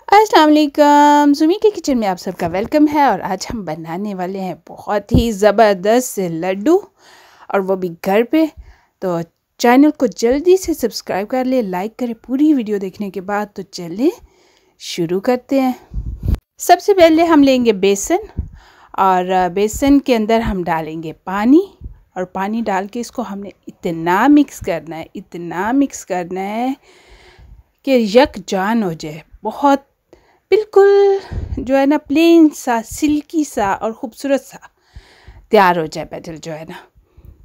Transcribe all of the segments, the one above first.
अस्सलाम वालेकुम। सुमी के किचन में आप सबका वेलकम है। और आज हम बनाने वाले हैं बहुत ही ज़बरदस्त से लड्डू, और वो भी घर पे। तो चैनल को जल्दी से सब्सक्राइब कर ले, लाइक करें पूरी वीडियो देखने के बाद। तो चलिए शुरू करते हैं। सबसे पहले हम लेंगे बेसन, और बेसन के अंदर हम डालेंगे पानी। और पानी डाल के इसको हमने इतना मिक्स करना है कि यकजान हो जाए। बहुत बिल्कुल जो है ना प्लेन सा, सिल्की सा और ख़ूबसूरत सा तैयार हो जाए बैटर जो है ना।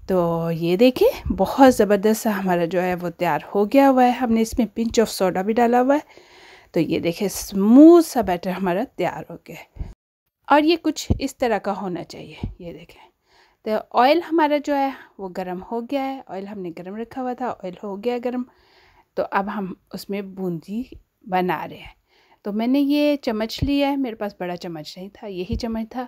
तो ये देखिए बहुत ज़बरदस्त सा हमारा जो है वो तैयार हो गया हुआ है। हमने इसमें पिंच ऑफ सोडा भी डाला हुआ है। तो ये देखिए स्मूथ सा बैटर हमारा तैयार हो गया है। और ये कुछ इस तरह का होना चाहिए। ये देखें। तो ऑयल हमारा जो है वो गर्म हो गया है। ऑयल हमने गर्म रखा हुआ था, ऑयल हो गया गर्म। तो अब हम उसमें बूंदी बना रहे हैं। तो मैंने ये चम्मच लिया है, मेरे पास बड़ा चम्मच नहीं था, यही चम्मच था।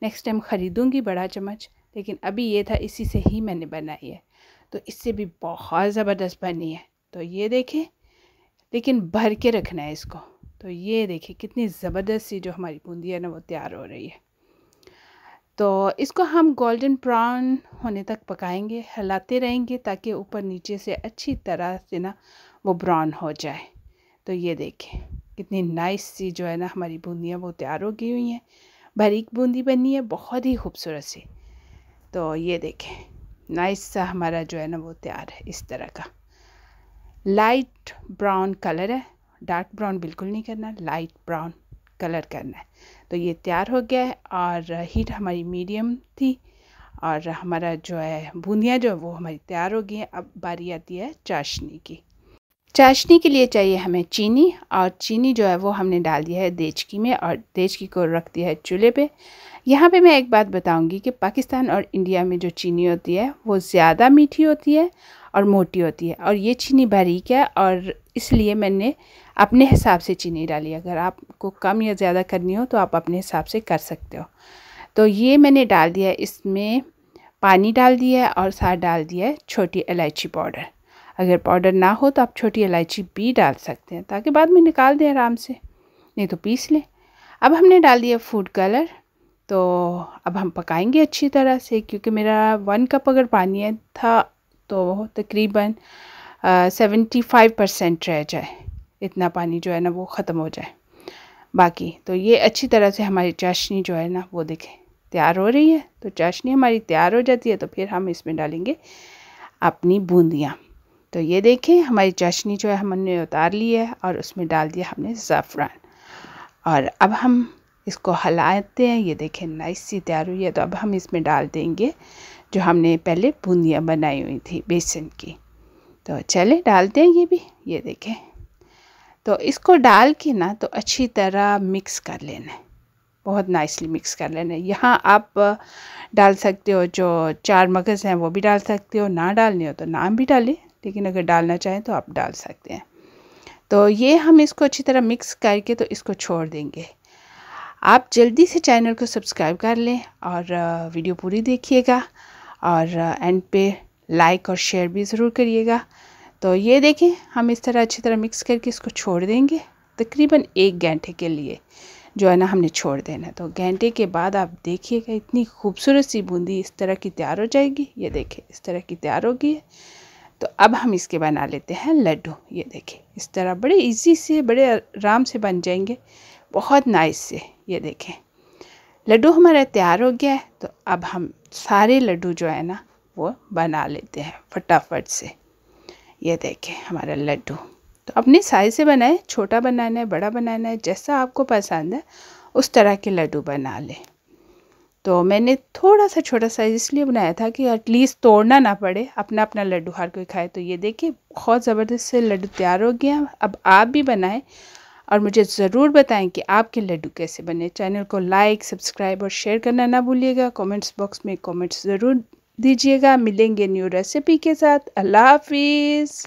नेक्स्ट टाइम ख़रीदूँगी बड़ा चम्मच, लेकिन अभी ये था, इसी से ही मैंने बनाई है। तो इससे भी बहुत ज़बरदस्त बनी है। तो ये देखें, लेकिन भर के रखना है इसको। तो ये देखिए कितनी ज़बरदस्त सी जो हमारी बूंदी है ना वो तैयार हो रही है। तो इसको हम गोल्डन ब्राउन होने तक पकाएंगे, हिलाते रहेंगे ताकि ऊपर नीचे से अच्छी तरह से ना वो ब्राउन हो जाए। तो ये देखें कितनी नाइस सी जो है ना हमारी बूंदियाँ वो तैयार हो गई हुई हैं। बारीक बूंदी बनी है, बहुत ही खूबसूरत सी। तो ये देखें नाइस सा हमारा जो है ना वो तैयार है। इस तरह का लाइट ब्राउन कलर है, डार्क ब्राउन बिल्कुल नहीं करना, लाइट ब्राउन कलर करना है। तो ये तैयार हो गया है। और हीट हमारी मीडियम थी, और हमारा जो है बूंदियाँ जो है वो हमारी तैयार हो गई हैं। अब बारी आती है चाशनी की। चाशनी के लिए चाहिए हमें चीनी, और चीनी जो है वो हमने डाल दिया है देचकी में, और देचकी को रख दिया है चूल्हे पे। यहाँ पे मैं एक बात बताऊंगी कि पाकिस्तान और इंडिया में जो चीनी होती है वो ज़्यादा मीठी होती है और मोटी होती है, और ये चीनी बारीक है, और इसलिए मैंने अपने हिसाब से चीनी डाली। अगर आपको कम या ज़्यादा करनी हो तो आप अपने हिसाब से कर सकते हो। तो ये मैंने डाल दिया है, इसमें पानी डाल दिया है, और साथ डाल दिया है छोटी इलायची पाउडर। अगर पाउडर ना हो तो आप छोटी इलायची भी डाल सकते हैं, ताकि बाद में निकाल दें आराम से, नहीं तो पीस लें। अब हमने डाल दिया फूड कलर। तो अब हम पकाएंगे अच्छी तरह से, क्योंकि मेरा 1 कप अगर पानी था तो तकरीबन 75% रह जाए, इतना पानी जो है ना वो ख़त्म हो जाए बाकी। तो ये अच्छी तरह से हमारी चाशनी जो है ना वो देखें तैयार हो रही है। तो चाशनी हमारी तैयार हो जाती है तो फिर हम इसमें डालेंगे अपनी बूंदियाँ। तो ये देखें हमारी चाशनी जो है हमने उतार ली है, और उसमें डाल दिया हमने ज़ाफ़रान। और अब हम इसको हिलाते हैं। ये देखें नाइस सी तैयार हुई है। तो अब हम इसमें डाल देंगे जो हमने पहले बूंदियाँ बनाई हुई थी बेसन की। तो चले डालते हैं ये भी। ये देखें, तो इसको डाल के ना तो अच्छी तरह मिक्स कर लेना है, बहुत नाइसली मिक्स कर लेना है। यहाँ आप डाल सकते हो जो 4 मगज़ हैं वो भी डाल सकते हो, ना डालने हो तो ना भी डालें, लेकिन अगर डालना चाहें तो आप डाल सकते हैं। तो ये हम इसको अच्छी तरह मिक्स करके तो इसको छोड़ देंगे। आप जल्दी से चैनल को सब्सक्राइब कर लें, और वीडियो पूरी देखिएगा, और एंड पे लाइक और शेयर भी ज़रूर करिएगा। तो ये देखें हम इस तरह अच्छी तरह मिक्स करके इसको छोड़ देंगे तकरीबन 1 घंटे के लिए जो है ना हमने छोड़ देना है। तो घंटे के बाद आप देखिएगा इतनी खूबसूरत सी बूंदी इस तरह की तैयार हो जाएगी। ये देखें इस तरह की तैयार होगी है। तो अब हम इसके बना लेते हैं लड्डू। ये देखें इस तरह बड़े इजी से, बड़े आराम से बन जाएंगे, बहुत नाइस से। ये देखें लड्डू हमारा तैयार हो गया है। तो अब हम सारे लड्डू जो है ना वो बना लेते हैं फटाफट से। ये देखें हमारा लड्डू। तो अपने साइज़ से बनाएं, छोटा बनाना है, बड़ा बनाना है, जैसा आपको पसंद है उस तरह के लड्डू बना लें। तो मैंने थोड़ा सा छोटा साइज़ इसलिए बनाया था कि एटलीस्ट तोड़ना ना पड़े, अपना अपना लड्डू हर कोई खाए। तो ये देखिए बहुत ज़बरदस्त से लड्डू तैयार हो गया। अब आप भी बनाएं, और मुझे ज़रूर बताएं कि आपके लड्डू कैसे बने। चैनल को लाइक, सब्सक्राइब और शेयर करना ना भूलिएगा। कमेंट्स बॉक्स में कमेंट्स ज़रूर दीजिएगा। मिलेंगे न्यू रेसिपी के साथ। अल्लाह हाफिज़।